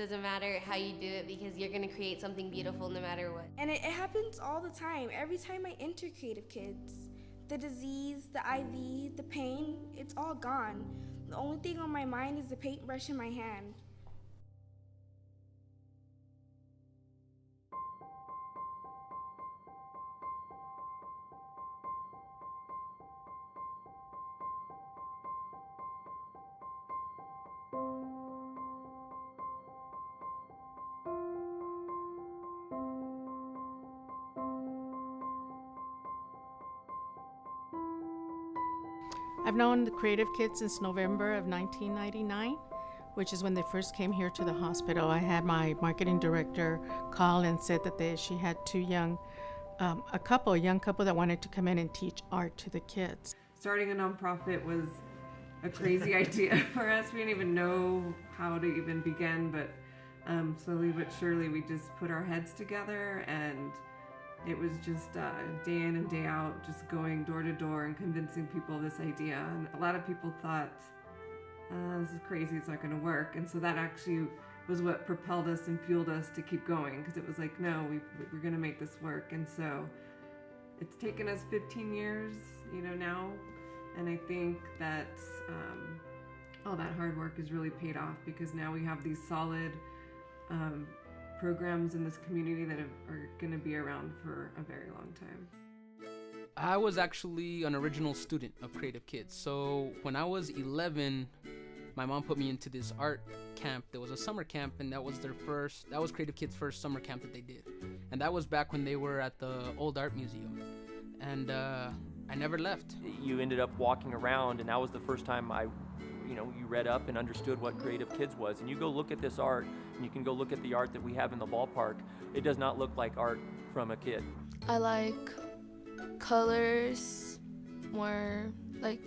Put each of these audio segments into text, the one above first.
doesn't matter how you do it because you're gonna create something beautiful no matter what. And it happens all the time. Every time I enter Creative Kids, the disease, the IV, the pain, it's all gone. The only thing on my mind is the paintbrush in my hand. I've known the Creative Kids since November of 1999, which is when they first came here to the hospital. I had my marketing director call and said that she had a young couple that wanted to come in and teach art to the kids. Starting a nonprofit was a crazy idea for us. We didn't even know how to even begin, but slowly but surely we just put our heads together, and it was just day in and day out, just going door to door and convincing people of this idea. And a lot of people thought, this is crazy, it's not going to work. And so that actually was what propelled us and fueled us to keep going, because it was like, no, we're going to make this work. And so it's taken us 15 years, now. And I think that all that hard work has really paid off, because now we have these solid programs in this community that are going to be around for a very long time. I was actually an original student of Creative Kids. So when I was 11, my mom put me into this art camp. There was a summer camp, and that was Creative Kids' first summer camp that they did. And that was back when they were at the old art museum. And I never left. You ended up walking around, and that was the first time you read up and understood what Creative Kids was. And you go look at this art, and you can go look at the art that we have in the ballpark. It does not look like art from a kid. I like colors, more like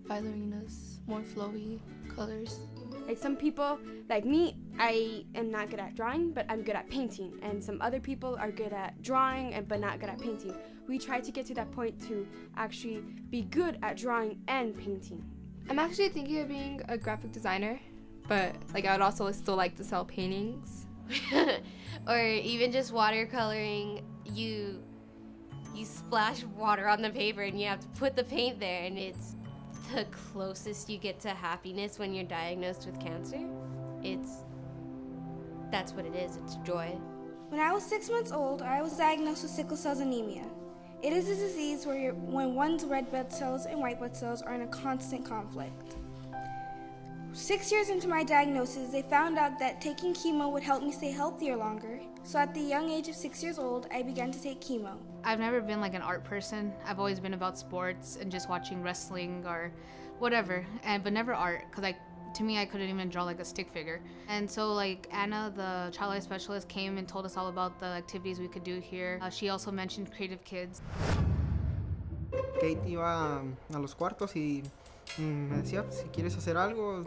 ballerinas, more flowy colors. Like some people, like me, I am not good at drawing, but I'm good at painting. And some other people are good at drawing, but not good at painting. We try to get to that point to actually be good at drawing and painting. I'm actually thinking of being a graphic designer, but I would also still like to sell paintings. Or even just watercoloring. You splash water on the paper and you have to put the paint there, and it's the closest you get to happiness when you're diagnosed with cancer. That's what it is, it's joy. When I was 6 months old, I was diagnosed with sickle cell anemia. It is a disease when one's red blood cells and white blood cells are in a constant conflict. 6 years into my diagnosis, they found out that taking chemo would help me stay healthier longer. So at the young age of 6 years old, I began to take chemo. I've never been an art person. I've always been about sports and just watching wrestling or whatever, but never art, because to me, I couldn't even draw a stick figure. And so Anna, the child life specialist, came and told us all about the activities we could do here. She also mentioned Creative Kids. Kate iba a los cuartos y me decía, si quieres hacer algo,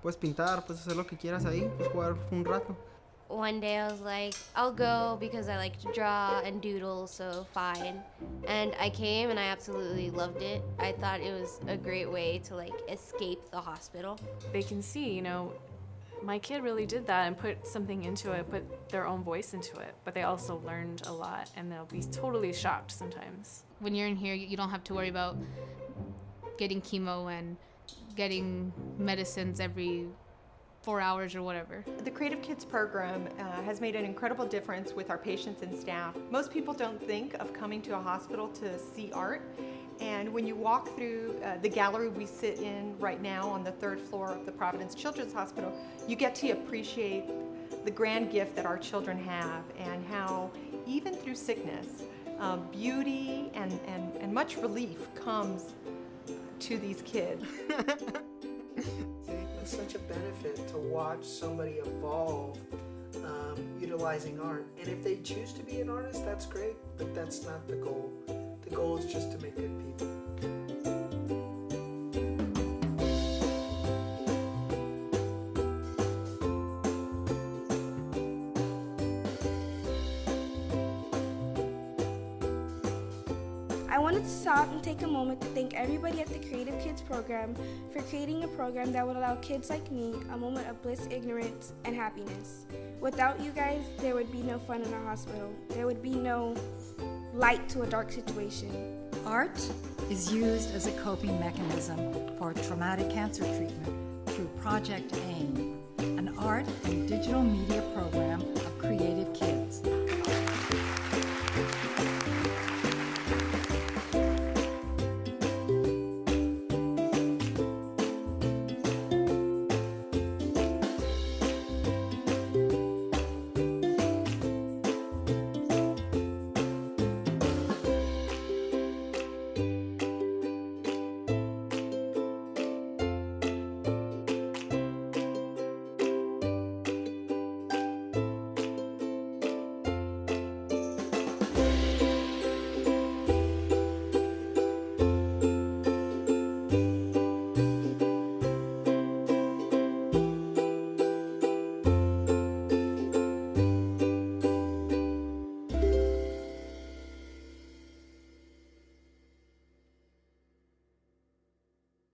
puedes pintar, puedes hacer lo que quieras ahí, puedes jugar un rato. One day I was like, I'll go because I like to draw and doodle, so fine. And I came and I absolutely loved it. I thought it was a great way to escape the hospital. They can see, my kid really did that and put something into it, put their own voice into it, but they also learned a lot, and they'll be totally shocked sometimes. When you're in here, you don't have to worry about getting chemo and getting medicines every 4 hours or whatever. The Creative Kids program has made an incredible difference with our patients and staff. Most people don't think of coming to a hospital to see art, and when you walk through the gallery we sit in right now on the 3rd floor of the Providence Children's Hospital, you get to appreciate the grand gift that our children have, and how even through sickness, beauty and much relief comes to these kids. It's such a benefit to watch somebody evolve utilizing art. And if they choose to be an artist, that's great, but that's not the goal. The goal is just to make good people. I wanted to stop and take a moment to thank everybody at the Creative Kids program for creating a program that would allow kids like me a moment of bliss, ignorance, and happiness. Without you guys, there would be no fun in our hospital. There would be no light to a dark situation. Art is used as a coping mechanism for traumatic cancer treatment through Project AIM, an art and digital media program of Creative Kids.